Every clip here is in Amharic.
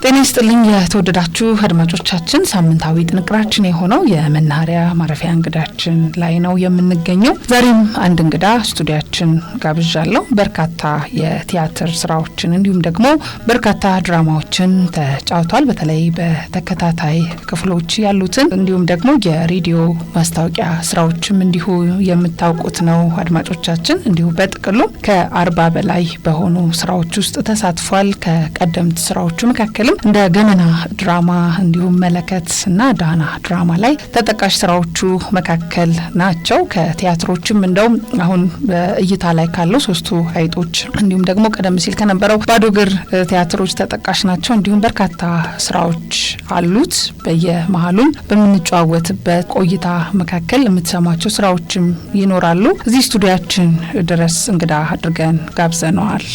ጤና ይስጥልኝ የተወደዳችሁ አድማጮቻችን፣ ሳምንታዊ ጥንቅራችን የሆነው የመናኸሪያ ማረፊያ እንግዳችን ላይ ነው የምንገኘው። ዛሬም አንድ እንግዳ ስቱዲያችን ጋብዣለሁ። በርካታ የቲያትር ስራዎችን እንዲሁም ደግሞ በርካታ ድራማዎችን ተጫውቷል። በተለይ በተከታታይ ክፍሎች ያሉትን እንዲሁም ደግሞ የሬዲዮ ማስታወቂያ ስራዎችም እንዲሁ የምታውቁት ነው አድማጮቻችን። እንዲሁ በጥቅሉ ከ40 በላይ በሆኑ ስራዎች ውስጥ ተሳትፏል። ከቀደምት ስራዎቹ መካከል እንደ ገመና ድራማ እንዲሁም መለከት እና ዳና ድራማ ላይ ተጠቃሽ ስራዎቹ መካከል ናቸው። ከቲያትሮችም እንደውም አሁን በእይታ ላይ ካለው ሶስቱ አይጦች እንዲሁም ደግሞ ቀደም ሲል ከነበረው ባዶ እግር ቲያትሮች ተጠቃሽ ናቸው። እንዲሁም በርካታ ስራዎች አሉት። በየመሃሉም በምንጨዋወትበት ቆይታ መካከል የምትሰማቸው ስራዎችም ይኖራሉ። እዚህ ስቱዲያችን ድረስ እንግዳ አድርገን ጋብዘነዋል።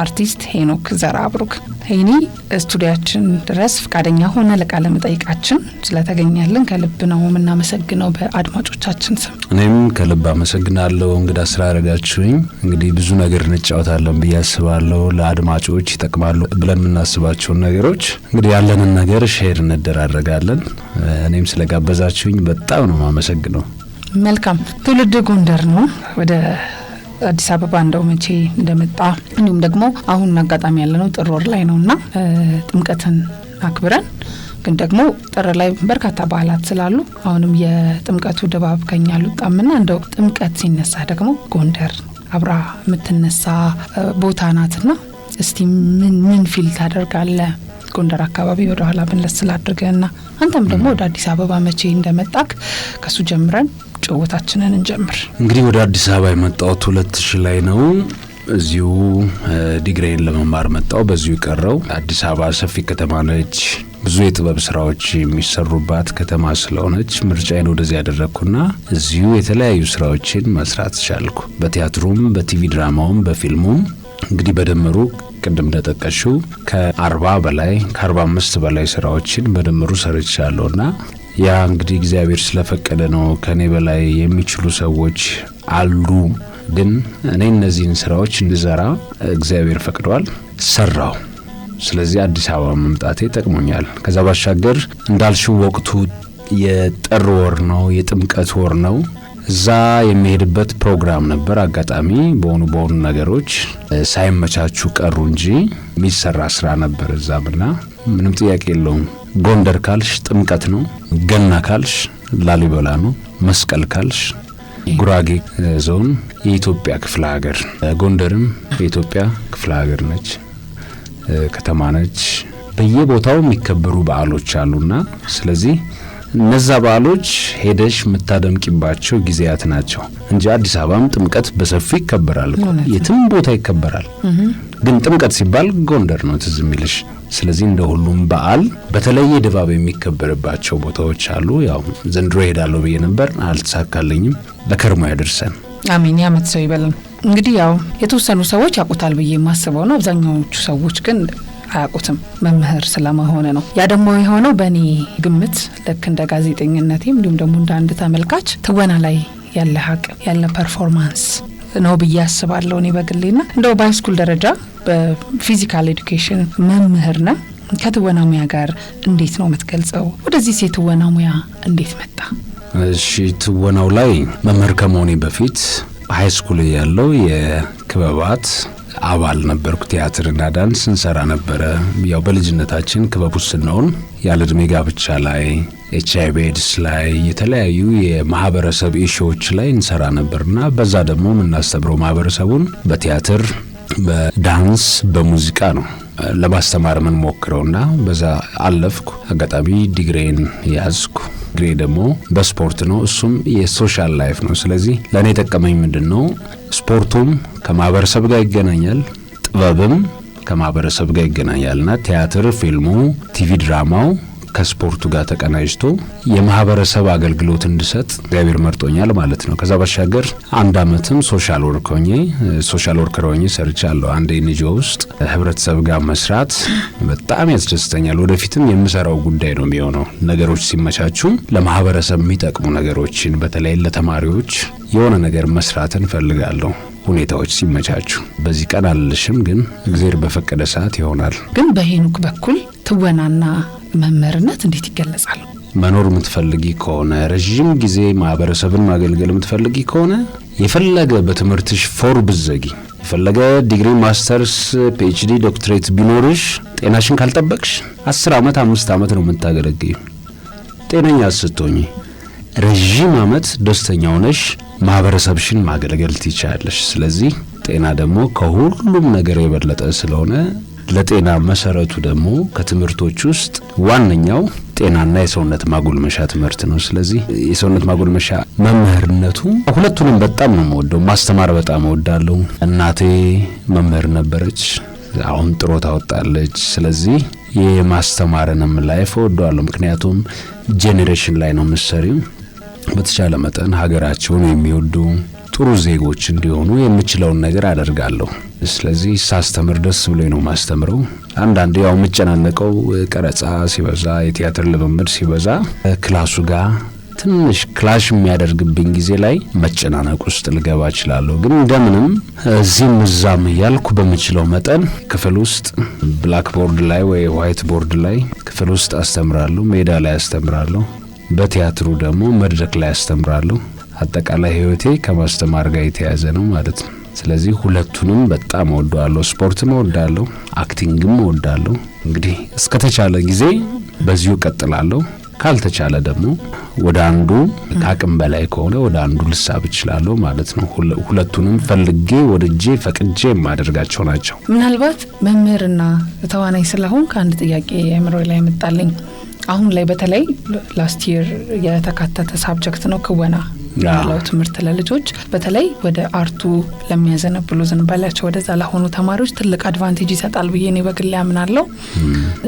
አርቲስት ሄኖክ ዘርአብሩክ ሄኒ ስቱዲያችን ድረስ ፈቃደኛ ሆነ ለቃለ መጠይቃችን ስለተገኘልን ከልብ ነው የምናመሰግነው በአድማጮቻችን ስም። እኔም ከልብ አመሰግናለሁ እንግዳ ስላደረጋችሁኝ። እንግዲህ ብዙ ነገር እንጫወታለን ብዬ አስባለሁ። ለአድማጮች ይጠቅማሉ ብለን የምናስባቸውን ነገሮች እንግዲህ ያለንን ነገር ሼር እንደራረጋለን። እኔም ስለጋበዛችሁኝ በጣም ነው የማመሰግነው። መልካም። ትውልድ ጎንደር ነው። ወደ አዲስ አበባ እንደው መቼ እንደመጣ እንዲሁም ደግሞ አሁን አጋጣሚ ያለነው ጥር ወር ላይ ነውና ጥምቀትን አክብረን ግን ደግሞ ጥር ላይ በርካታ በዓላት ስላሉ አሁንም የጥምቀቱ ድባብ ከኛ አልወጣምና እንደው ጥምቀት ሲነሳ ደግሞ ጎንደር አብራ የምትነሳ ቦታ ናትና እስቲ ምን ፊል ታደርጋለህ? ጎንደር አካባቢ ወደ ኋላ ብንለስ ስላድርገና አንተም ደግሞ ወደ አዲስ አበባ መቼ እንደመጣክ ከሱ ጀምረን ጭውታችንን እንጀምር። እንግዲህ ወደ አዲስ አበባ የመጣሁት 2000 ላይ ነው። እዚሁ ዲግሪን ለመማር መጣሁ። በዚሁ ቀረው። አዲስ አበባ ሰፊ ከተማ ነች። ብዙ የጥበብ ስራዎች የሚሰሩባት ከተማ ስለሆነች ምርጫዬን ወደዚህ ያደረኩና እዚሁ የተለያዩ ስራዎችን መስራት ቻልኩ። በቲያትሩም፣ በቲቪ ድራማውም፣ በፊልሙም እንግዲህ በደምሩ ቅድም እንደጠቀሽው ከ40 በላይ ከ45 በላይ ስራዎችን በደምሩ ሰርቻለሁና ያ እንግዲህ እግዚአብሔር ስለፈቀደ ነው። ከኔ በላይ የሚችሉ ሰዎች አሉ፣ ግን እኔ እነዚህን ስራዎች እንድሰራ እግዚአብሔር ፈቅዷል፣ ሰራው። ስለዚህ አዲስ አበባ መምጣቴ ጠቅሞኛል። ከዛ ባሻገር እንዳልሽው ወቅቱ የጥር ወር ነው፣ የጥምቀት ወር ነው። እዛ የሚሄድበት ፕሮግራም ነበር። አጋጣሚ በሆኑ ነገሮች ሳይመቻቹ ቀሩ እንጂ የሚሰራ ስራ ነበር እዛምና ምንም ጥያቄ የለውም። ጎንደር ካልሽ ጥምቀት ነው፣ ገና ካልሽ ላሊበላ ነው፣ መስቀል ካልሽ ጉራጌ ዞን የኢትዮጵያ ክፍለ ሀገር፣ ጎንደርም የኢትዮጵያ ክፍለ ሀገር ነች፣ ከተማ ነች። በየቦታው የሚከበሩ በዓሎች አሉና ስለዚህ እነዛ በዓሎች ሄደሽ የምታደምቂባቸው ጊዜያት ናቸው እንጂ አዲስ አበባም ጥምቀት በሰፊው ይከበራል፣ የትም ቦታ ይከበራል። ግን ጥምቀት ሲባል ጎንደር ነው ትዝ የሚልሽ። ስለዚህ እንደ ሁሉም በዓል በተለየ ድባብ የሚከበርባቸው ቦታዎች አሉ። ያው ዘንድሮ ሄዳለሁ ብዬ ነበር፣ አልተሳካልኝም። ለከርሞ ያደርሰን። አሜን። ያመት ሰው ይበልን። እንግዲህ ያው የተወሰኑ ሰዎች ያውቁታል ብዬ የማስበው ነው። አብዛኛዎቹ ሰዎች ግን አያውቁትም መምህር ስለመሆነ ነው። ያ ደግሞ የሆነው በእኔ ግምት ልክ እንደ ጋዜጠኝነቴም እንዲሁም ደግሞ እንደ አንድ ተመልካች ትወና ላይ ያለ ሀቅ ያለ ፐርፎርማንስ ነው ብዬ አስባለሁ እኔ በግሌና እንደው በሃይስኩል ደረጃ በፊዚካል ኤዱኬሽን መምህር ነህ። ከትወና ሙያ ጋር እንዴት ነው የምትገልጸው? ወደዚህ የትወና ሙያ እንዴት መጣ? እሺ፣ ትወናው ላይ መምህር ከመሆኔ በፊት ሃይስኩል ያለው የክበባት አባል ነበርኩ። ቲያትርና ዳንስ እንሰራ ነበረ። ያው በልጅነታችን ክበብ ውስጥ ስንሆን ያለ እድሜ ጋብቻ ላይ፣ HIV ኤድስ ላይ የተለያዩ የማህበረሰብ ኢሹዎች ላይ እንሰራ ነበርና በዛ ደግሞ የምናስተምረው ማህበረሰቡን በቲያትር፣ በዳንስ፣ በሙዚቃ ነው ለማስተማር ምን ሞክረውና በዛ አለፍኩ። አጋጣሚ ዲግሪን ያዝኩ። ዲግሪ ደግሞ በስፖርት ነው፣ እሱም የሶሻል ላይፍ ነው። ስለዚህ ለኔ ተጠቀመኝ ምንድነው ስፖርቱም ከማህበረሰብ ጋር ይገናኛል፣ ጥበብም ከማህበረሰብ ጋር ይገናኛልና ቲያትር፣ ፊልሙ፣ ቲቪ ድራማው ከስፖርቱ ጋር ተቀናጅቶ የማህበረሰብ አገልግሎት እንድሰጥ እግዚአብሔር መርጦኛል ማለት ነው። ከዛ ባሻገር አንድ አመትም ሶሻል ወርከር ሆኜ ሰርቻለሁ። አንድ NGO ውስጥ ህብረተሰብ ጋር መስራት በጣም ያስደስተኛል። ወደፊትም የምሰራው ጉዳይ ነው የሚሆነው። ነገሮች ሲመቻቹ ለማህበረሰብ የሚጠቅሙ ነገሮችን በተለይ ለተማሪዎች የሆነ ነገር መስራትን ፈልጋለሁ። ሁኔታዎች ሲመቻቹ። በዚህ ቀን አልልሽም፣ ግን እግዚአብሔር በፈቀደ ሰዓት ይሆናል። ግን በሄኖክ በኩል ትወናና መምህርነት እንዴት ይገለጻል? መኖር የምትፈልጊ ከሆነ ረጅም ጊዜ ማህበረሰብን ማገልገል የምትፈልጊ ከሆነ የፈለገ በትምህርትሽ ፎር ብዘጊ የፈለገ ዲግሪ፣ ማስተርስ፣ ፒኤችዲ፣ ዶክትሬት ቢኖርሽ ጤናሽን ካልጠበቅሽ 10 ዓመት 5 ዓመት ነው የምታገለግዪው። ጤነኛ ስትሆኚ ረጅም ዓመት ደስተኛ ሆነሽ ማህበረሰብሽን ማገልገል ትችያለሽ። ስለዚህ ጤና ደግሞ ከሁሉም ነገር የበለጠ ስለሆነ ለጤና መሰረቱ ደግሞ ከትምህርቶች ውስጥ ዋነኛው ጤናና የሰውነት ማጎልመሻ ትምህርት ነው። ስለዚህ የሰውነት ማጎልመሻ መምህርነቱ ሁለቱንም በጣም ነው የምወደው። ማስተማር በጣም እወዳለሁ። እናቴ መምህር ነበረች፣ አሁን ጥሮታ ወጣለች። ስለዚህ የማስተማርንም ላይፍ እወደዋለሁ። ምክንያቱም ጄኔሬሽን ላይ ነው የምትሰሪው። በተቻለ መጠን ሀገራቸውን የሚወዱ ጥሩ ዜጎች እንዲሆኑ የምችለውን ነገር አደርጋለሁ። ስለዚህ ሳስተምር ደስ ብሎኝ ነው ማስተምረው። አንዳንዴ ያው የምጨናነቀው ቀረጻ ሲበዛ፣ የቲያትር ልምምድ ሲበዛ ክላሱ ጋር ትንሽ ክላሽ የሚያደርግብኝ ጊዜ ላይ መጨናነቅ ውስጥ ልገባ እችላለሁ። ግን እንደምንም እዚህም እዛም እያልኩ በምችለው መጠን ክፍል ውስጥ ብላክ ቦርድ ላይ ወይ ዋይት ቦርድ ላይ ክፍል ውስጥ አስተምራለሁ፣ ሜዳ ላይ አስተምራለሁ፣ በቲያትሩ ደግሞ መድረክ ላይ አስተምራለሁ። አጠቃላይ ህይወቴ ከማስተማር ጋር የተያዘ ነው ማለት ነው። ስለዚህ ሁለቱንም በጣም እወዳለሁ። ስፖርትም እወዳለሁ፣ አክቲንግም እወዳለሁ። እንግዲህ እስከተቻለ ጊዜ በዚሁ ቀጥላለሁ። ካልተቻለ ደግሞ ወደ አንዱ ከአቅም በላይ ከሆነ ወደ አንዱ ልሳብ እችላለሁ ማለት ነው። ሁለቱንም ፈልጌ ወድጄ ፈቅጄ የማደርጋቸው ናቸው። ምናልባት መምህርና ተዋናይ ስለሆን ከአንድ ጥያቄ አእምሮ ላይ መጣልኝ። አሁን ላይ በተለይ ላስት ይር የተካተተ ሳብጀክት ነው ክወና ያለው ትምህርት ለልጆች በተለይ ወደ አርቱ ለሚያዘነብሉ ዝንባሌያቸው ወደዛ ለሆኑ ተማሪዎች ትልቅ አድቫንቴጅ ይሰጣል ብዬ እኔ በግሌ አምናለሁ።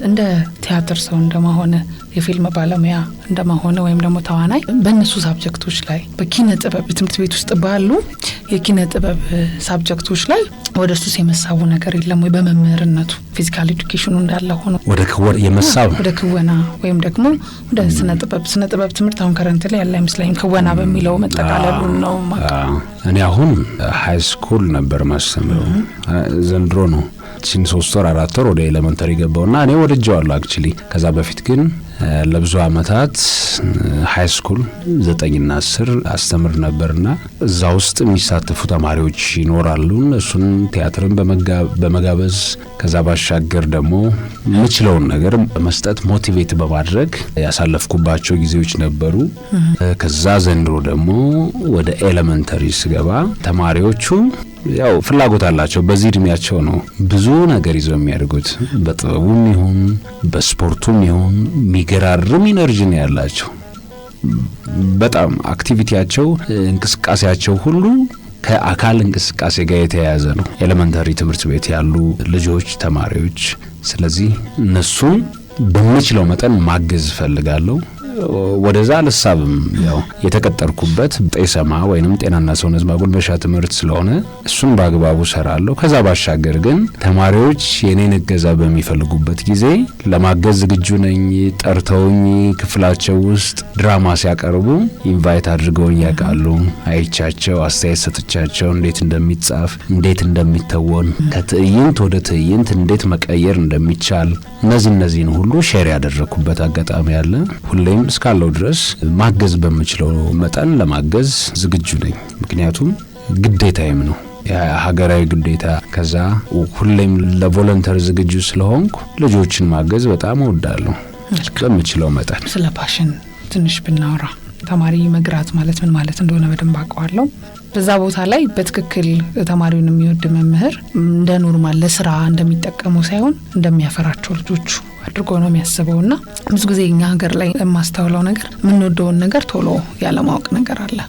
እንደ ቲያትር ሰው እንደማሆነ የፊልም ባለሙያ እንደማሆነ ወይም ደግሞ ተዋናይ በእነሱ ሳብጀክቶች ላይ በኪነ ጥበብ ትምህርት ቤት ውስጥ ባሉ የኪነ ጥበብ ሳብጀክቶች ላይ ወደ እሱ የመሳቡ ነገር የለም ወይ? በመምህርነቱ ፊዚካል ኤዱኬሽኑ እንዳለ ሆኖ ወደ ክወና ወይም ደግሞ ወደ ስነ ጥበብ ትምህርት አሁን ከረንት ላይ ያለ አይመስለኝም። ክወና በሚለው መጠቃለሉ ነው። እኔ አሁን ሃይ ስኩል ነበር ማስተምረው። ዘንድሮ ነው 3 ወር 4 ወር ወደ ኤሌመንተሪ ገባውና እኔ ወድጄዋለሁ አክቹሊ። ከዛ በፊት ግን ለብዙ አመታት ሃይ ስኩል 9ና 10 አስተምር ነበርና እዛ ውስጥ የሚሳተፉ ተማሪዎች ይኖራሉ። እሱን ቲያትርን በመጋበዝ ከዛ ባሻገር ደግሞ ምችለውን ነገር በመስጠት ሞቲቬት በማድረግ ያሳለፍኩባቸው ጊዜዎች ነበሩ። ከዛ ዘንድሮ ደግሞ ወደ ኤሌመንተሪ ስገባ ተማሪዎቹ ያው ፍላጎት አላቸው። በዚህ እድሜያቸው ነው ብዙ ነገር ይዘው የሚያደርጉት። በጥበቡም ይሁን በስፖርቱም ይሁን የሚገራርም ኢነርጂ ነው ያላቸው። በጣም አክቲቪቲያቸው፣ እንቅስቃሴያቸው ሁሉ ከአካል እንቅስቃሴ ጋር የተያያዘ ነው ኤሌመንተሪ ትምህርት ቤት ያሉ ልጆች ተማሪዎች። ስለዚህ እነሱን በምችለው መጠን ማገዝ ፈልጋለሁ። ወደዛ ለሳብም ያው የተቀጠርኩበት ጤሰማ ወይንም ጤናና ሰውነት ማጎልመሻ ትምህርት ስለሆነ እሱን በአግባቡ ሰራለሁ። ከዛ ባሻገር ግን ተማሪዎች የኔን እገዛ በሚፈልጉበት ጊዜ ለማገዝ ዝግጁ ነኝ። ጠርተውኝ ክፍላቸው ውስጥ ድራማ ሲያቀርቡ ኢንቫይት አድርገውኝ ያውቃሉ። አይቻቸው አስተያየት ሰጥቻቸው እንዴት እንደሚጻፍ፣ እንዴት እንደሚተወን፣ ከትዕይንት ወደ ትዕይንት እንዴት መቀየር እንደሚቻል እነዚህን ሁሉ ሼር ያደረኩበት አጋጣሚ አለ። ሁሌም እስካለው ድረስ ማገዝ በምችለው መጠን ለማገዝ ዝግጁ ነኝ። ምክንያቱም ግዴታዬም ነው፣ የሀገራዊ ግዴታ። ከዛ ሁሌም ለቮለንተር ዝግጁ ስለሆንኩ ልጆችን ማገዝ በጣም እወዳለሁ በምችለው መጠን። ስለ ፓሽን ትንሽ ብናወራ። ተማሪ መግራት ማለት ምን ማለት እንደሆነ በደንብ አውቀዋለሁ። በዛ ቦታ ላይ በትክክል ተማሪውን የሚወድ መምህር እንደ ኖርማል ለስራ እንደሚጠቀመው ሳይሆን እንደሚያፈራቸው ልጆቹ አድርጎ ነው የሚያስበውና ብዙ ጊዜ እኛ ሀገር ላይ የማስተውለው ነገር የምንወደውን ነገር ቶሎ ያለማወቅ ነገር አለ።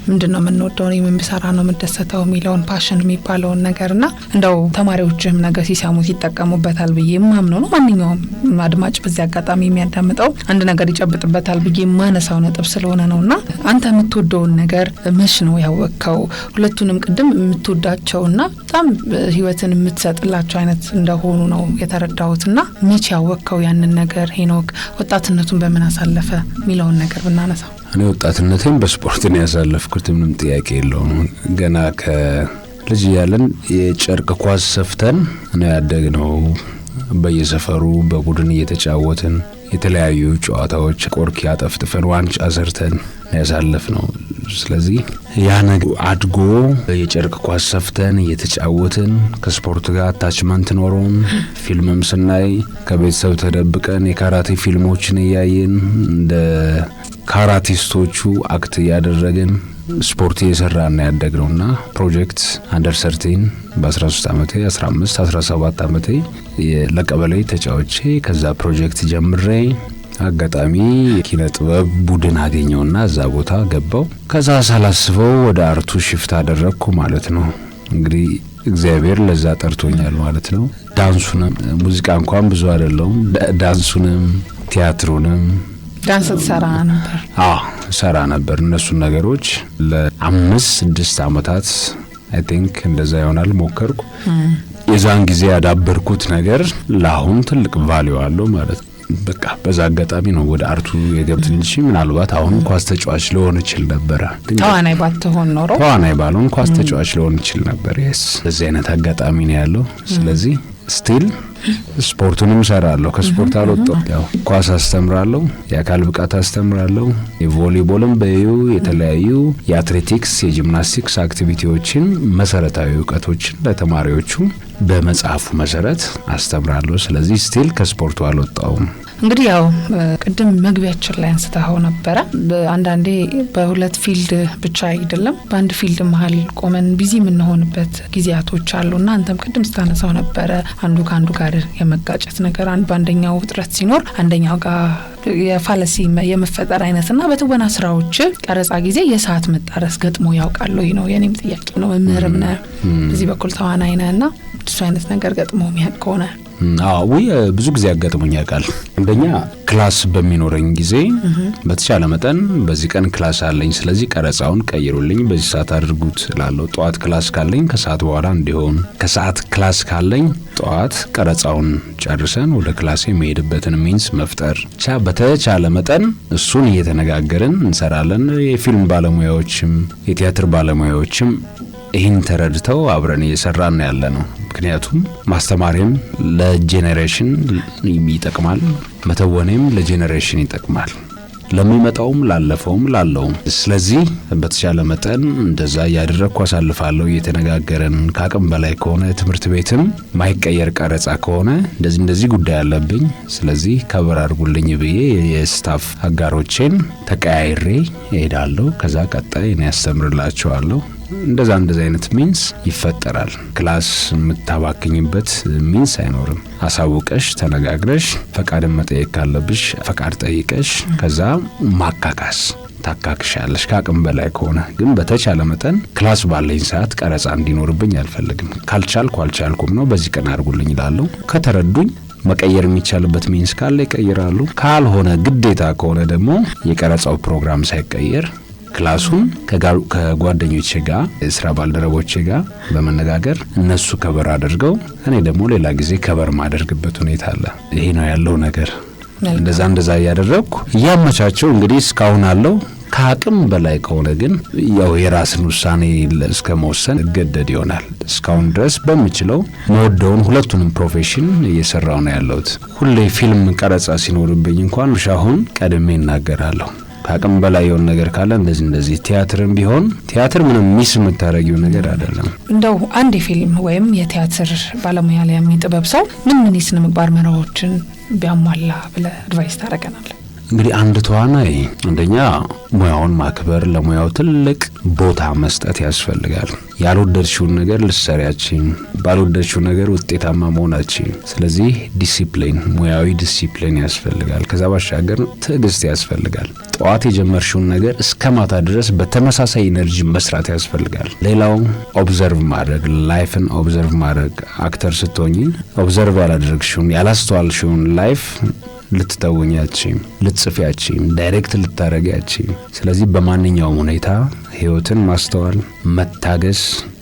ምንድነው የምንወደው ነው የምንሰራ ነው የምንደሰተው የሚለውን ፓሽን የሚባለውን ነገርና እንደው ተማሪዎችም ነገር ሲሰሙት ይጠቀሙበታል ብዬ ማምነው ነው። ማንኛውም አድማጭ በዚህ አጋጣሚ የሚያዳምጠው አንድ ነገር ይጨብጥበታል ብዬ ማነሳው ነጥብ ስለሆነ ነውና አንተ የምትወደውን ነገር መች ነው ያወቅከው? ሁለቱንም ቅድም የምትወዳቸውና በጣም ህይወትን የምትሰጥላቸው አይነት እንደሆኑ ነው የተረዳሁትና መች ያወቅከው ያንን ነገር ሄኖክ? ወጣትነቱን በምን አሳለፈ የሚለውን ነገር ብናነሳው። እኔ ወጣትነቴን በስፖርት ነው ያሳለፍኩት፣ ምንም ጥያቄ የለውም። ገና ልጅ ያለን የጨርቅ ኳስ ሰፍተን ነው ያደግነው። በየሰፈሩ በቡድን እየተጫወትን የተለያዩ ጨዋታዎች ቆርኪ አጠፍጥፈን ዋንጫ ሰርተን ያሳለፍነው። ስለዚህ ያ ነገር አድጎ የጨርቅ ኳስ ሰፍተን እየተጫወትን ከስፖርት ጋር አታችመንት ኖሮን ፊልምም ስናይ ከቤተሰብ ተደብቀን የካራቴ ፊልሞችን እያየን እንደ ካራቲስቶቹ አክት ያደረግን ስፖርት እየሰራን ያደግነውና ፕሮጀክት አንደር 13 በ13 ዓመቴ 15 17 ዓመቴ ለቀበሌ ተጫውቼ ከዛ ፕሮጀክት ጀምሬ አጋጣሚ ኪነ ጥበብ ቡድን አገኘውና እዛ ቦታ ገባው። ከዛ ሳላስበው ወደ አርቱ ሽፍት አደረኩ ማለት ነው። እንግዲህ እግዚአብሔር ለዛ ጠርቶኛል ማለት ነው። ዳንሱንም ሙዚቃ እንኳን ብዙ አይደለም፣ ዳንሱንም ቲያትሩንም ዳንስ ተሰራ ነበር። ሰራ ነበር። እነሱ ነገሮች ለ5-6 አመታት አይ ቲንክ እንደዛ ይሆናል ሞከርኩ። የዛን ጊዜ ያዳበርኩት ነገር ለአሁን ትልቅ ቫልዩ አለው ማለት ነው። በቃ በዛ አጋጣሚ ነው ወደ አርቱ የገብት እንጂ ምናልባት አሁን ኳስ ተጫዋች ልሆን ይችል ነበር። ተዋናይ ባትሆን ኖሮ ተዋናይ ባልሆን ኳስ ተጫዋች ልሆን ይችል ነበር። በዚህ አይነት አጋጣሚ ነው ያለው። ስለዚህ ስቲል ስፖርቱንም ሰራለሁ። ከስፖርት አልወጣሁ። ያው ኳስ አስተምራለሁ፣ የአካል ብቃት አስተምራለሁ፣ የቮሊቦልም የተለያዩ የአትሌቲክስ የጂምናስቲክስ አክቲቪቲዎችን መሰረታዊ ዕውቀቶችን ለተማሪዎቹ በመጽሐፉ መሰረት አስተምራለሁ። ስለዚህ ስቲል ከስፖርቱ አልወጣሁም። እንግዲህ ያው ቅድም መግቢያችን ላይ አንስተው ነበር አንዳንዴ በሁለት ፊልድ ብቻ አይደለም በአንድ ፊልድ መሀል ቆመን ቢዚ የምንሆንበት ጊዜያቶች አሉና አንተም ቅድም ስታነሳው ነበር አንዱ ካንዱ ጋር የመጋጨት ነገር በአንደኛው ውጥረት ሲኖር አንደኛው ጋር የፋለሲ የመፈጠር አይነትና በትወና ስራዎች ቀረጻ ጊዜ የሰዓት መጣረስ ገጥሞ ያውቃል ወይ ነው የኔም ጥያቄ ነው። መምህርም ነህ በዚህ በኩል ተዋናይ ነህና እሱ አይነት ነገር ገጥሞ የሚያውቅ ከሆነ ብዙ ጊዜ ያጋጥሙኝ ያውቃል። አንደኛ ክላስ በሚኖረኝ ጊዜ በተቻለ መጠን በዚህ ቀን ክላስ አለኝ፣ ስለዚህ ቀረጻውን ቀይሩልኝ፣ በዚህ ሰዓት አድርጉት እላለሁ። ጠዋት ክላስ ካለኝ ከሰዓት በኋላ እንዲሆን፣ ከሰዓት ክላስ ካለኝ ጠዋት ቀረጻውን ጨርሰን ወደ ክላስ የሚሄድበትን ሚንስ መፍጠር ብቻ በተቻለ መጠን እሱን እየተነጋገርን እንሰራለን። የፊልም ባለሙያዎችም የቲያትር ባለሙያዎችም ይህን ተረድተው አብረን እየሰራን ያለ ነው። ምክንያቱም ማስተማሪም ለጄኔሬሽን ይጠቅማል፣ መተወኔም ለጄኔሬሽን ይጠቅማል፣ ለሚመጣውም ላለፈውም ላለውም። ስለዚህ በተቻለ መጠን እንደዛ ያደረኩ አሳልፋለሁ እየተነጋገረን። ከአቅም በላይ ከሆነ ትምህርት ቤትም ማይቀየር ቀረጻ ከሆነ እንደዚህ ጉዳይ አለብኝ፣ ስለዚህ ከበር አድርጉልኝ ብዬ የስታፍ አጋሮቼን ተቀያይሬ እሄዳለሁ። ከዛ ቀጣይ እኔ ያስተምርላቸዋለሁ። እንደዛ አይነት ሚንስ ይፈጠራል። ክላስ የምታባክኝበት ሚንስ አይኖርም። አሳውቀሽ ተነጋግረሽ ፈቃድን መጠየቅ ካለብሽ ፈቃድ ጠይቀሽ ከዛ ማካካስ ታካክሻለሽ። ከአቅም በላይ ከሆነ ግን በተቻለ መጠን ክላስ ባለኝ ሰዓት ቀረጻ እንዲኖርብኝ አልፈልግም። ካልቻልኩም ነው በዚህ ቀን አድርጉልኝ እላለሁ። ከተረዱኝ መቀየር የሚቻልበት ሚንስ ካለ ይቀይራሉ። ካልሆነ ግዴታ ከሆነ ደግሞ የቀረጻው ፕሮግራም ሳይቀየር ክላሱን ከጓደኞቼ ጋር የስራ ባልደረቦቼ ጋር በመነጋገር እነሱ ከበር አድርገው እኔ ደግሞ ሌላ ጊዜ ከበር ማደርግበት ሁኔታ አለ። ይሄ ነው ያለው ነገር። እንደዛ እያደረግኩ እያመቻቸው እንግዲህ እስካሁን አለው። ከአቅም በላይ ከሆነ ግን ያው የራስን ውሳኔ እስከ መወሰን እገደድ ይሆናል። እስካሁን ድረስ በሚችለው መወደውን ሁለቱንም ፕሮፌሽን እየሰራው ነው ያለሁት። ሁሌ ፊልም ቀረጻ ሲኖርብኝ እንኳን ሻሁን ቀድሜ እናገራለሁ። ከአቅም በላይ የሆነ ነገር ካለ እንደዚህ ቲያትርም ቢሆን ቲያትር ምንም ሚስ የምታረጊው ነገር አይደለም። እንደው አንድ ፊልም ወይም የቲያትር ባለሙያ ላይ የሚጥበብ ሰው ምን የስነ ምግባር መርሆችን ቢያሟላ ብለ አድቫይስ ታረጋናለህ? እንግዲህ አንድ ተዋናይ አንደኛ ሙያውን ማክበር፣ ለሙያው ትልቅ ቦታ መስጠት ያስፈልጋል። ያልወደድሽውን ነገር ልትሰሪያችን፣ ባልወደድሽው ነገር ውጤታማ መሆናችን። ስለዚህ ዲሲፕሊን፣ ሙያዊ ዲሲፕሊን ያስፈልጋል። ከዛ ባሻገር ትዕግስት ያስፈልጋል። ጠዋት የጀመርሽውን ነገር እስከ ማታ ድረስ በተመሳሳይ ኢነርጂ መስራት ያስፈልጋል። ሌላው ኦብዘርቭ ማድረግ፣ ላይፍን ኦብዘርቭ ማድረግ። አክተር ስትሆኚ ኦብዘርቭ ያላደረግሽውን ያላስተዋልሽውን ላይፍ ልትተውኛችም ልትጽፊያችም ዳይሬክት ልታረጋችም። ስለዚህ በማንኛውም ሁኔታ ህይወትን ማስተዋል፣ መታገስ፣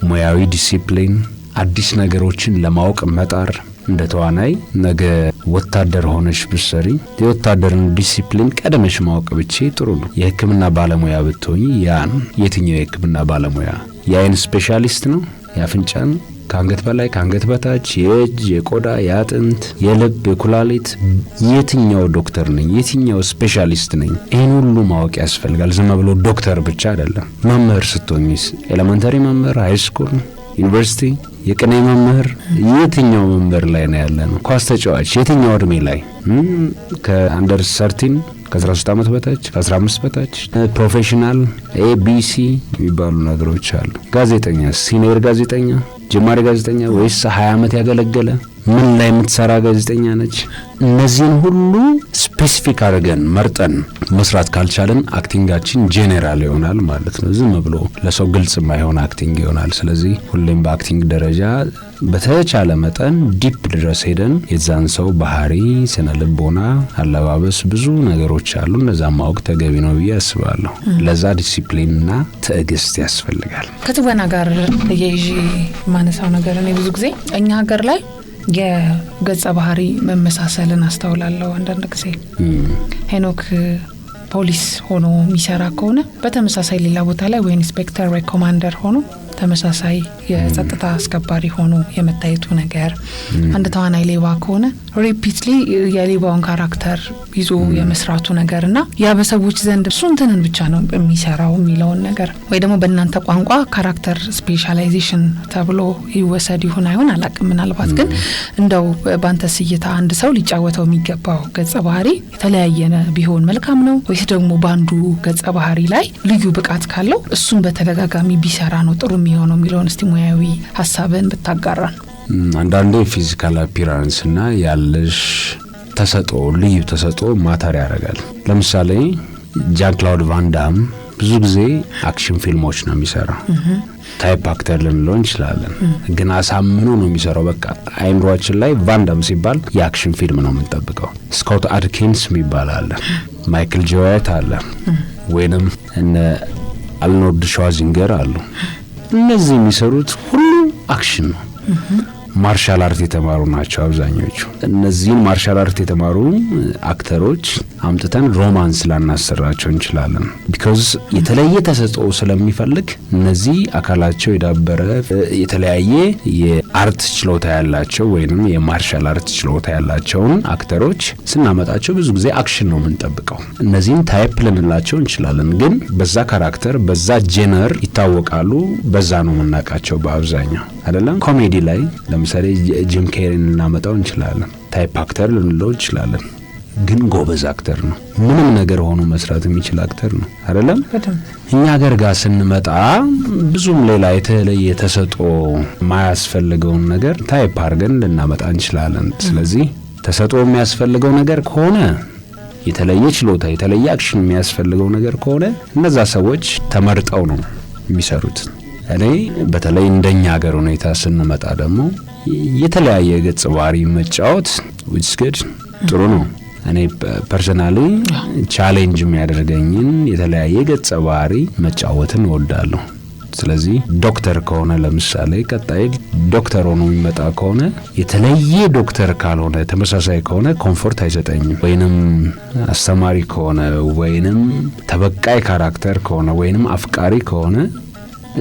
ሙያዊ ዲሲፕሊን፣ አዲስ ነገሮችን ለማወቅ መጣር። እንደ ተዋናይ ነገ ወታደር ሆነሽ ብትሰሪ የወታደርን ዲሲፕሊን ቀደመሽ ማወቅ ብቻ ጥሩ ነው። የህክምና ባለሙያ ብትሆኚ የትኛው የህክምና ባለሙያ የአይን ስፔሻሊስት ነው? የአፍንጫን ከአንገት በላይ ከአንገት በታች የእጅ የቆዳ የአጥንት የልብ የኩላሊት የትኛው ዶክተር ነኝ የትኛው ስፔሻሊስት ነኝ ይሄን ሁሉ ማወቅ ያስፈልጋል። ዝም ብሎ ዶክተር ብቻ አይደለም። መምህር ስትሆኝስ ኤሌመንተሪ መምህር ሃይስኩል ዩኒቨርሲቲ የቅኔ መምህር የትኛው መምህር ላይ ነው ያለነው? ኳስ ተጫዋች የትኛው እድሜ ላይ ከአንደር 13 ከ13 ዓመት በታች ከ15 በታች ፕሮፌሽናል ABC የሚባሉ ነገሮች አሉ። ጋዜጠኛ ሲኒየር ጋዜጠኛ ጀማሪ ጋዜጠኛ ወይስ 20 ዓመት ያገለገለ ምን ላይ የምትሰራ ጋዜጠኛ ነች? እነዚህን ሁሉ ስፔሲፊክ አድርገን መርጠን መስራት ካልቻለን አክቲንጋችን ጄኔራል ይሆናል ማለት ነው። ዝም ብሎ ለሰው ግልጽ የማይሆን አክቲንግ ይሆናል። ስለዚህ ሁሌም በአክቲንግ ደረጃ በተቻለ መጠን ዲፕ ድረስ ሄደን የዛን ሰው ባህሪ፣ ስነ ልቦና፣ አለባበስ ብዙ ነገሮች አሉ። እነዛ ማወቅ ተገቢ ነው ብዬ አስባለሁ። ለዛ ዲሲፕሊንና ትዕግስት ያስፈልጋል። ከትወና ጋር የይጂ ማነሳው ነገር እኔ ብዙ ጊዜ እኛ ሀገር ላይ የገጸ ባህሪ መመሳሰልን አስተውላለሁ። አንዳንድ ጊዜ ሄኖክ ፖሊስ ሆኖ የሚሰራ ከሆነ በተመሳሳይ ሌላ ቦታ ላይ ወይ ኢንስፔክተር ወይ ኮማንደር ሆኖ ተመሳሳይ የጸጥታ አስከባሪ ሆኖ የመታየቱ ነገር፣ አንድ ተዋናይ ሌባ ከሆነ ሪፒትሊ የሌባውን ካራክተር ይዞ የመስራቱ ነገርና ያ በሰዎች ዘንድ እሱ እንትንን ብቻ ነው የሚሰራው የሚለውን ነገር ወይ ደግሞ በእናንተ ቋንቋ ካራክተር ስፔሻላይዜሽን ተብሎ ይወሰድ ይሁን አይሆን አላቅም። ምናልባት ግን እንደው ባንተ ስይታ አንድ ሰው ሊጫወተው የሚገባው ገጸ ባህሪ የተለያየ ቢሆን መልካም ነው ወይስ ደግሞ ባንዱ ገጸ ባህሪ ላይ ልዩ ብቃት ካለው እሱን በተደጋጋሚ ቢሰራ ነው ጥሩ የሚሆነው የሚለውን እስቲ ሙያዊ ሐሳብን ብታጋራን። አንዳንዴ ፊዚካል አፒራንስ እና ያለሽ ተሰጥኦ ልዩ ተሰጥኦ ማተር ያደርጋል። ለምሳሌ ጃን ክላውድ ቫን ዳም ብዙ ጊዜ አክሽን ፊልሞች ነው የሚሰራው። ታይፕ አክተር ልንለው እንችላለን፣ ግን አሳምኖ ነው የሚሰራው። በቃ አይምሮአችን ላይ ቫን ዳም ሲባል የአክሽን ፊልም ነው የምንጠብቀው። ስኮት አድኪንስ የሚባል አለ፣ ማይክል ጄ ዋይት አለ፣ ወይንም እነ አርኖልድ ሸዋርዜኔገር አሉ። እነዚህ የሚሰሩት ሁሉ አክሽን ነው። ማርሻል አርት የተማሩ ናቸው አብዛኞቹ። እነዚህን ማርሻል አርት የተማሩ አክተሮች አምጥተን ሮማንስ ላናሰራቸው እንችላለን። ቢኮዝ የተለየ ተሰጥኦ ስለሚፈልግ እነዚህ አካላቸው የዳበረ የተለያየ የአርት ችሎታ ያላቸው ወይንም የማርሻል አርት ችሎታ ያላቸውን አክተሮች ስናመጣቸው ብዙ ጊዜ አክሽን ነው የምንጠብቀው። እነዚህን ታይፕ ልንላቸው እንችላለን፣ ግን በዛ ካራክተር በዛ ጄነር ይታወቃሉ። በዛ ነው የምናውቃቸው በአብዛኛው አይደለም። ኮሜዲ ላይ ለምሳሌ ጂም ኬሪን ልናመጣው እንችላለን፣ ታይፕ አክተር ልንለው እንችላለን፣ ግን ጎበዝ አክተር ነው። ምንም ነገር ሆኖ መስራት የሚችል አክተር ነው አይደለም። እኛ ሀገር ጋር ስንመጣ ብዙም ሌላ የተለየ ተሰጥኦ ማያስፈልገውን ነገር ታይፕ አድርገን ልናመጣ እንችላለን። ስለዚህ ተሰጥኦ የሚያስፈልገው ነገር ከሆነ የተለየ ችሎታ የተለየ አክሽን የሚያስፈልገው ነገር ከሆነ እነዛ ሰዎች ተመርጠው ነው የሚሰሩት። እኔ በተለይ እንደኛ ሀገር ሁኔታ ስንመጣ ደግሞ የተለያየ ገጽ ባህሪ መጫወት ውስግድ ጥሩ ነው። እኔ ፐርሰናሊ ቻሌንጅ የሚያደርገኝን የተለያየ ገጽ ባህሪ መጫወትን እወዳለሁ። ስለዚህ ዶክተር ከሆነ ለምሳሌ ቀጣይ ዶክተር ሆኖ የሚመጣ ከሆነ የተለየ ዶክተር ካልሆነ ተመሳሳይ ከሆነ ኮምፎርት አይሰጠኝም። ወይንም አስተማሪ ከሆነ ወይንም ተበቃይ ካራክተር ከሆነ ወይንም አፍቃሪ ከሆነ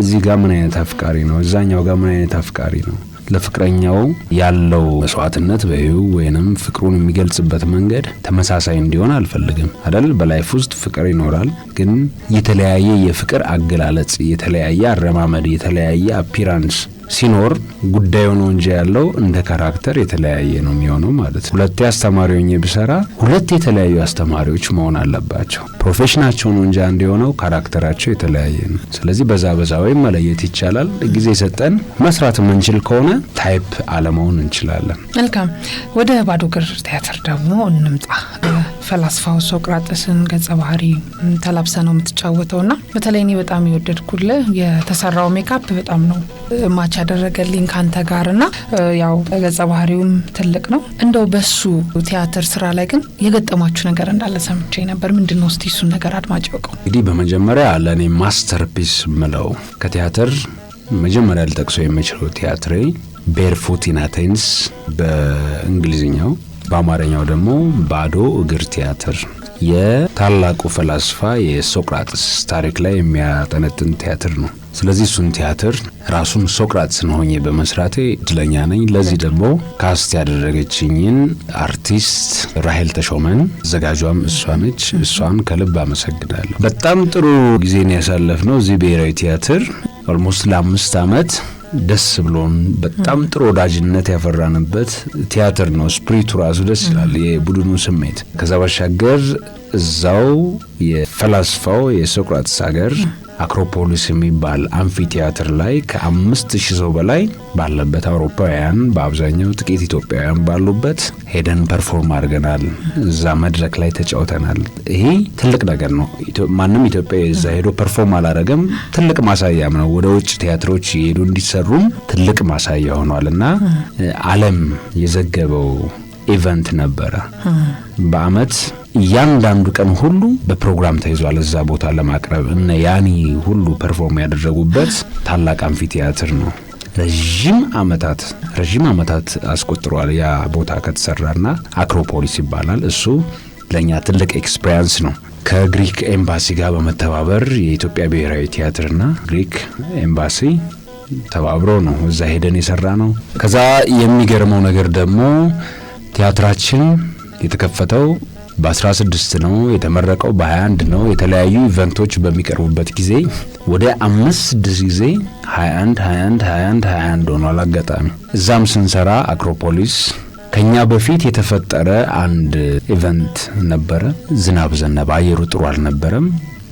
እዚህ ጋር ምን አይነት አፍቃሪ ነው፣ እዛኛው ጋር ምን አይነት አፍቃሪ ነው? ለፍቅረኛው ያለው መስዋዕትነት ወይንም ፍቅሩን የሚገልጽበት መንገድ ተመሳሳይ እንዲሆን አልፈልግም አይደል? በላይፍ ውስጥ ፍቅር ይኖራል፣ ግን የተለያየ የፍቅር አገላለጽ፣ የተለያየ አረማመድ፣ የተለያየ አፒራንስ ሲኖር ጉዳዩ ነው እንጂ ያለው እንደ ካራክተር የተለያየ ነው የሚሆነው ማለት ነው። ሁለት አስተማሪዎች ቢሰራ ሁለት የተለያዩ አስተማሪዎች መሆን አለባቸው። ፕሮፌሽናቸው ነው እንጂ አንድ የሆነው ካራክተራቸው የተለያየ ነው። ስለዚህ በዛ ወይ መለየት ይቻላል። ጊዜ ሰጠን መስራት የምንችል ከሆነ ታይፕ አለመሆን እንችላለን። መልካም። ወደ ባዶ እግር ቲያትር ደግሞ እንምጣ። ፈላስፋው ሶቅራጥስን ገጸ ባህሪ ተላብሰ ነው የምትጫወተውና በተለይ እኔ በጣም የወደድኩልህ የተሰራው ሜካፕ በጣም ነው ማች ያደረገልኝ ካንተ ጋርና ያው ገጸ ባህሪውም ትልቅ ነው። እንደው በሱ ቲያትር ስራ ላይ ግን የገጠማችሁ ነገር እንዳለ ሰምቼ ነበር። ምንድነው እስቲ እሱን ነገር አድማጭ ያውቀው? እንግዲህ በመጀመሪያ ለኔ ማስተርፒስ ምለው ከቲያትር መጀመሪያ ልጠቅሰው የምችለው ቲያትሬ ቤርፉት ኢን አቴንስ በእንግሊዝኛው፣ በአማርኛው ደግሞ ባዶ እግር ቲያትር የታላቁ ፈላስፋ የሶቅራጥስ ታሪክ ላይ የሚያጠነጥን ቲያትር ነው። ስለዚህ እሱን ቲያትር ራሱን ሶቅራጥስን ሆኜ በመስራቴ እድለኛ ነኝ። ለዚህ ደግሞ ካስት ያደረገችኝን አርቲስት ራሄል ተሾመን አዘጋጇም እሷ ነች። እሷን ከልብ አመሰግናለሁ። በጣም ጥሩ ጊዜን ያሳለፍነው እዚህ ብሔራዊ ቲያትር ኦልሞስት ለ5 ዓመት ደስ ብሎን በጣም ጥሩ ወዳጅነት ያፈራንበት ቲያትር ነው። ስፕሪቱ ራሱ ደስ ይላል፣ የቡድኑ ስሜት። ከዛ ባሻገር እዛው የፈላስፋው የሶቅራጥስ ሀገር አክሮፖሊስ የሚባል አምፊ ቲያትር ላይ ከ5000 ሰው በላይ ባለበት አውሮፓውያን በአብዛኛው ጥቂት ኢትዮጵያውያን ባሉበት ሄደን ፐርፎርም አድርገናል። እዛ መድረክ ላይ ተጫውተናል። ይሄ ትልቅ ነገር ነው። ማንም ኢትዮጵያዊ እዛ ሄዶ ፐርፎርም አላደረገም። ትልቅ ማሳያም ነው። ወደ ውጭ ቲያትሮች እየሄዱ እንዲሰሩም ትልቅ ማሳያ ሆኗልና ዓለም የዘገበው ኢቨንት ነበረ። በአመት እያንዳንዱ ቀን ሁሉ በፕሮግራም ተይዟል እዛ ቦታ ለማቅረብ እና ያኒ ሁሉ ፐርፎርም ያደረጉበት ታላቅ አምፊ ቲያትር ነው። ረጅም አመታት አስቆጥሯል ያ ቦታ ከተሰራና አክሮፖሊስ ይባላል። እሱ ለኛ ትልቅ ኤክስፒሪየንስ ነው። ከግሪክ ኤምባሲ ጋር በመተባበር የኢትዮጵያ ብሔራዊ ቲያትርና ግሪክ ኤምባሲ ተባብሮ ነው እዛ ሄደን የሰራ ነው። ከዛ የሚገርመው ነገር ደግሞ ቲያትራችን የተከፈተው በ16 ነው፣ የተመረቀው በ21 ነው። የተለያዩ ኢቨንቶች በሚቀርቡበት ጊዜ ወደ 5-6 ጊዜ 21 ሆኗል አጋጣሚ። እዛም ስንሰራ አክሮፖሊስ ከኛ በፊት የተፈጠረ አንድ ኢቨንት ነበረ። ዝናብ ዘነበ፣ አየሩ ጥሩ አልነበረም፣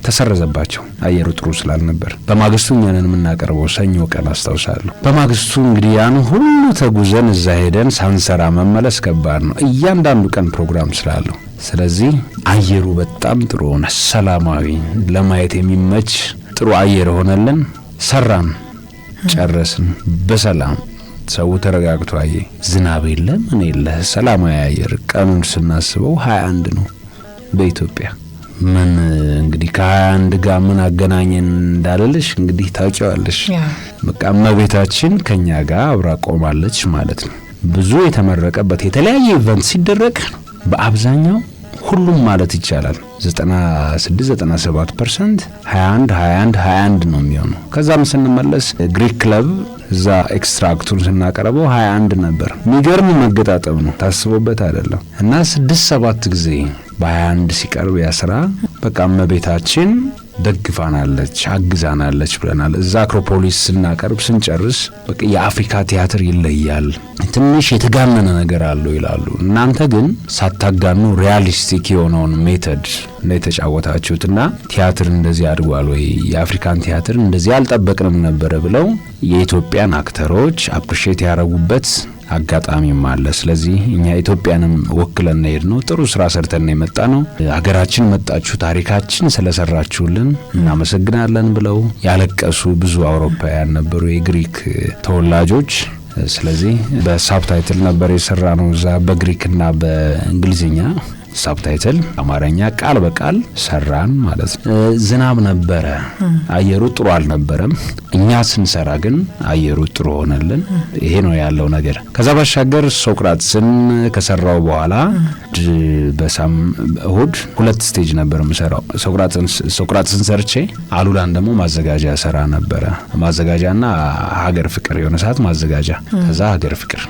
ተሰረዘባቸው አየሩ ጥሩ ስላልነበር። በማግስቱ እኛንን የምናቀርበው ሰኞ ቀን አስታውሳለሁ። በማግስቱ እንግዲህ ያን ሁሉ ተጉዘን እዛ ሄደን ሳንሰራ መመለስ ከባድ ነው፣ እያንዳንዱ ቀን ፕሮግራም ስላለው። ስለዚህ አየሩ በጣም ጥሩ ሆነ፣ ሰላማዊ፣ ለማየት የሚመች ጥሩ አየር ሆነልን። ሰራን፣ ጨረስን በሰላም። ሰው ተረጋግቶ አየ። ዝናብ የለ ምን የለ፣ ሰላማዊ አየር። ቀኑን ስናስበው 21 ነው በኢትዮጵያ። ምን እንግዲህ ከ21 ጋር ምን አገናኘን እንዳለልሽ እንግዲህ ታውቂዋለሽ። በቃ እመቤታችን ከኛ ጋር አብራ ቆማለች ማለት ነው። ብዙ የተመረቀበት የተለያየ ኢቨንት ሲደረግ በአብዛኛው ሁሉም ማለት ይቻላል 96-97% 21 ነው የሚሆነው። ከዛም ስንመለስ ግሪክ ክለብ እዛ ኤክስትራክቱን ስናቀርበው 21 ነበር። የሚገርም መገጣጠም ነው፣ ታስቦበት አይደለም። እና 6-7 ጊዜ በ21 ሲቀርብ ያስራ በቃ እመቤታችን ደግፋናለች፣ አግዛናለች ብለናል። እዛ አክሮፖሊስ ስናቀርብ ስንጨርስ በቃ የአፍሪካ ቲያትር ይለያል፣ ትንሽ የተጋነነ ነገር አለው ይላሉ። እናንተ ግን ሳታጋኑ ሪያሊስቲክ የሆነውን ሜተድ ነው የተጫወታችሁትና ቲያትር እንደዚህ አድጓል ወይ፣ የአፍሪካን ቲያትር እንደዚህ አልጠበቅንም ነበረ ብለው የኢትዮጵያን አክተሮች አፕሪሼት ያደረጉበት አጋጣሚም አለ። ስለዚህ እኛ ኢትዮጵያንም ወክለን ሄድ ነው፣ ጥሩ ስራ ሰርተን የመጣ ነው። ሀገራችን መጣችሁ ታሪካችን ስለሰራችሁልን እናመሰግናለን ብለው ያለቀሱ ብዙ አውሮፓውያን ነበሩ፣ የግሪክ ተወላጆች። ስለዚህ በሳብታይትል ነበር የሰራ ነው እዛ በግሪክና በእንግሊዝኛ ሳብታይትል አማርኛ ቃል በቃል ሰራን ማለት ነው። ዝናብ ነበረ፣ አየሩ ጥሩ አልነበረም። እኛ ስንሰራ ግን አየሩ ጥሩ ሆነልን። ይሄ ነው ያለው ነገር። ከዛ ባሻገር ሶቅራጥስን ከሰራው በኋላ እሁድ 2 ስቴጅ ነበር የምሰራው። ሶቅራጥስን ሰርቼ አሉላን ደግሞ ማዘጋጃ ሰራ ነበረ። ማዘጋጃና ሀገር ፍቅር የሆነ ሰዓት ማዘጋጃ፣ ከዛ ሀገር ፍቅር።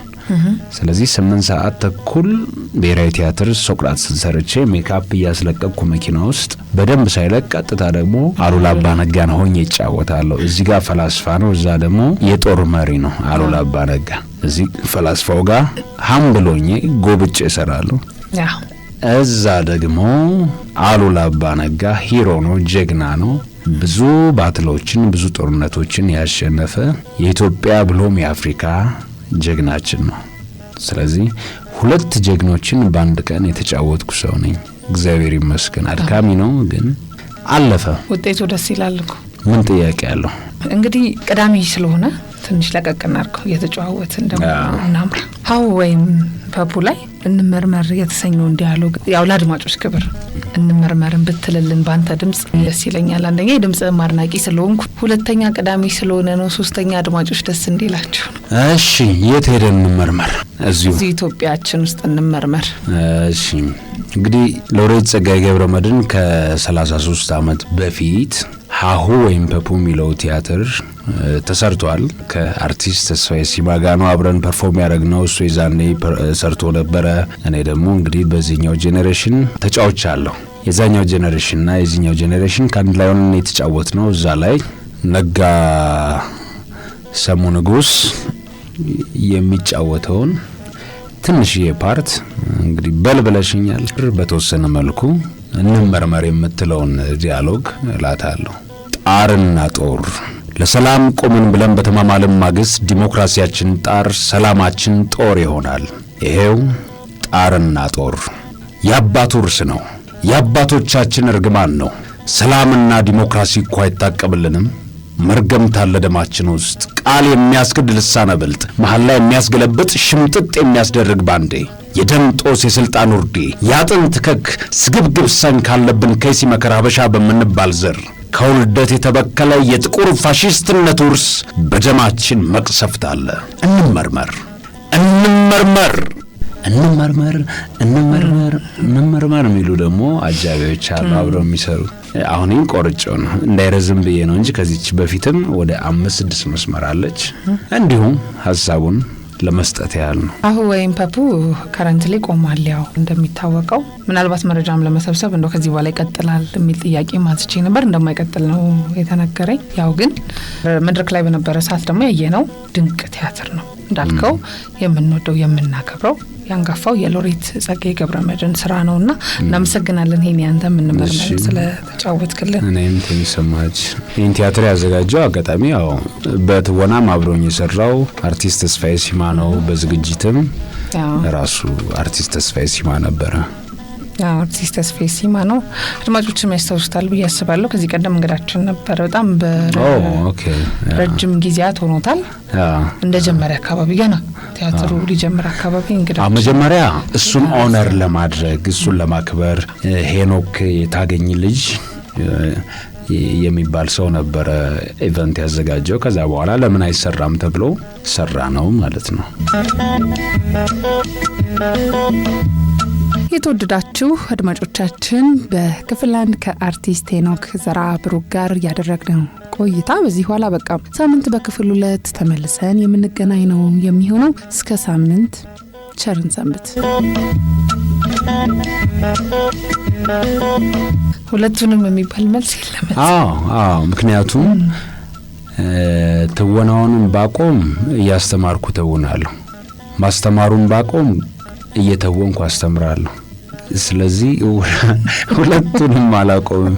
ስለዚህ 8 ሰዓት ተኩል ብሔራዊ ቲያትር ሶቅራጥስን ሰርቼ ሜካፕ እያስለቀቅኩ መኪና ውስጥ በደንብ ሳይለቅ ቀጥታ ደግሞ አሉላ አባነጋን ሆኜ እጫወታለሁ። እዚህ ጋር ፈላስፋ ነው፣ እዛ ደግሞ የጦር መሪ ነው አሉላ አባነጋ። እዚህ ፈላስፋው ጋር ሀምብሎኜ ጎብጬ እሰራለሁ። እዛ ደግሞ አሉላ አባነጋ ሂሮ ነው፣ ጀግና ነው። ብዙ ባትሎችን ብዙ ጦርነቶችን ያሸነፈ የኢትዮጵያ ብሎም የአፍሪካ ጀግናችን ነው። ስለዚህ 2 ጀግኖችን በአንድ ቀን የተጫወትኩ ሰው ነኝ። እግዚአብሔር ይመስገን። አድካሚ ነው ግን አለፈ። ውጤቱ ደስ ይላል እኮ። ምን ጥያቄ አለው? እንግዲህ ቅዳሜ ስለሆነ ትንሽ ለቀቅ እናድርገው፣ የተጫወትን ደግሞ እናምራ። ሀው ወይም ፐፑ ላይ እንመርመር የተሰኘው ዲያሎግ ያው ለአድማጮች ክብር እንመርመርን ብትልልን ባንተ ድምጽ ደስ ይለኛል። አንደኛ የድምጽ ማድናቂ ስለሆንኩ፣ ሁለተኛ ቀዳሚ ስለሆነ ነው፣ ሶስተኛ አድማጮች ደስ እንዲላቸው ነው። እሺ የት ሄደን እንመርመር? እዚሁ ኢትዮጵያችን ውስጥ እንመርመር። እሺ እንግዲህ ሎሬት ጸጋዬ ገብረመድህን ከ33 ዓመት በፊት ሀሁ ወይም ፐፑ የሚለው ቲያትር ተሰርቷል። ከአርቲስት ተስፋዬ ሲማ ጋር ነው አብረን ፐርፎርም ያደረግነው። እሱ የዛኔ ሰርቶ ነበረ። እኔ ደግሞ እንግዲህ በዚህኛው ጄኔሬሽን ተጫውቻለሁ። የዛኛው ጄኔሬሽንና የዚህኛው ጄኔሬሽን ከአንድ ላይ ሆነን የተጫወት ነው። እዛ ላይ ነጋ ሰሙ ንጉስ የሚጫወተውን ትንሽዬ ፓርት እንግዲህ በልብለሽኛል። በተወሰነ መልኩ እንመርመር የምትለውን ዲያሎግ እላታለሁ። ጣርና ጦር ለሰላም ቆምን ብለን በተማማልን ማግስት ዲሞክራሲያችን ጣር፣ ሰላማችን ጦር ይሆናል። ይሄው ጣርና ጦር የአባቱ ውርስ ነው፣ የአባቶቻችን እርግማን ነው። ሰላምና ዲሞክራሲ እኮ አይታቀብልንም። መርገምት አለ ደማችን ውስጥ፣ ቃል የሚያስክድ ልሳነ ብልጥ፣ መሐላ የሚያስገለብጥ ሽምጥጥ የሚያስደርግ ባንዴ፣ የደም ጦስ የስልጣን ውርዴ፣ ያጥንት ከክ ስግብግብ ሰን ካለብን ከይሲ መከራ ሀበሻ በምንባል ዘር ከውልደት የተበከለ የጥቁር ፋሺስትነት ውርስ በደማችን መቅሰፍት አለ። እንመርመር እንመርመር እንመርመር እንመርመር እንመርመር የሚሉ ደግሞ አጃቢዎች አሉ አብረው የሚሰሩ። አሁንም ቆርጬው ነው እንዳይረዝም ብዬ ነው እንጂ ከዚች በፊትም ወደ 5-6 መስመር አለች። እንዲሁም ሐሳቡን ለመስጠት ያህል ነው። ሀሁ ወይም ፐፑ ከረንትሊ ቆሟል። ያው እንደሚታወቀው ምናልባት መረጃም ለመሰብሰብ እንደው ከዚህ በኋላ ይቀጥላል የሚል ጥያቄ ማንስቼ ነበር። እንደማይቀጥል ነው የተነገረኝ። ያው ግን መድረክ ላይ በነበረ ሰዓት ደግሞ ያየነው ድንቅ ቲያትር ነው እንዳልከው፣ የምንወደው የምናከብረው ያንጋፋው የሎሬት ጸጋዬ ገብረመድህን ስራ ነውና እናመሰግናለን። ይሄን ያንተ ምንመርመር ስለተጫወትክልን። እኔም ተሰማች። ይህን ቲያትር ያዘጋጀው አጋጣሚ ያው በትወናም አብሮኝ የሰራው አርቲስት ተስፋዬ ሲማ ነው። በዝግጅትም ራሱ አርቲስት ተስፋዬ ሲማ ነበረ። አርቲስት ተስፋዬ ሲማ ነው። አድማጮችም ያስታውሱታል ብዬ አስባለሁ። ከዚህ ቀደም እንግዳችን ነበር። በጣም ረጅም ጊዜያት ሆኖታል። እንደጀመረ አካባቢ ገና ቲያትሩ ሊጀምር አካባቢ እንግዳችን መጀመሪያ እሱን ኦነር ለማድረግ እሱን ለማክበር ሄኖክ የታገኝ ልጅ የሚባል ሰው ነበረ ኢቨንት ያዘጋጀው። ከዛ በኋላ ለምን አይሰራም ተብሎ ሰራ ነው ማለት ነው። የተወደዳችሁ አድማጮቻችን በክፍል 1 ከአርቲስት ሄኖክ ዘርአብሩክ ጋር ያደረግነው ቆይታ በዚህ ኋላ በቃ ሳምንት በክፍል 2 ተመልሰን የምንገናኝ ነው የሚሆነው። እስከ ሳምንት ቸርን ሰንብት። ሁለቱንም የሚባል መልስ የለም። ምክንያቱም ትወናውንም ባቆም እያስተማርኩ ተውናለሁ፣ ማስተማሩን ባቆም እየተወንኩ አስተምራለሁ። ስለዚህ ሁለቱንም አላቆምም።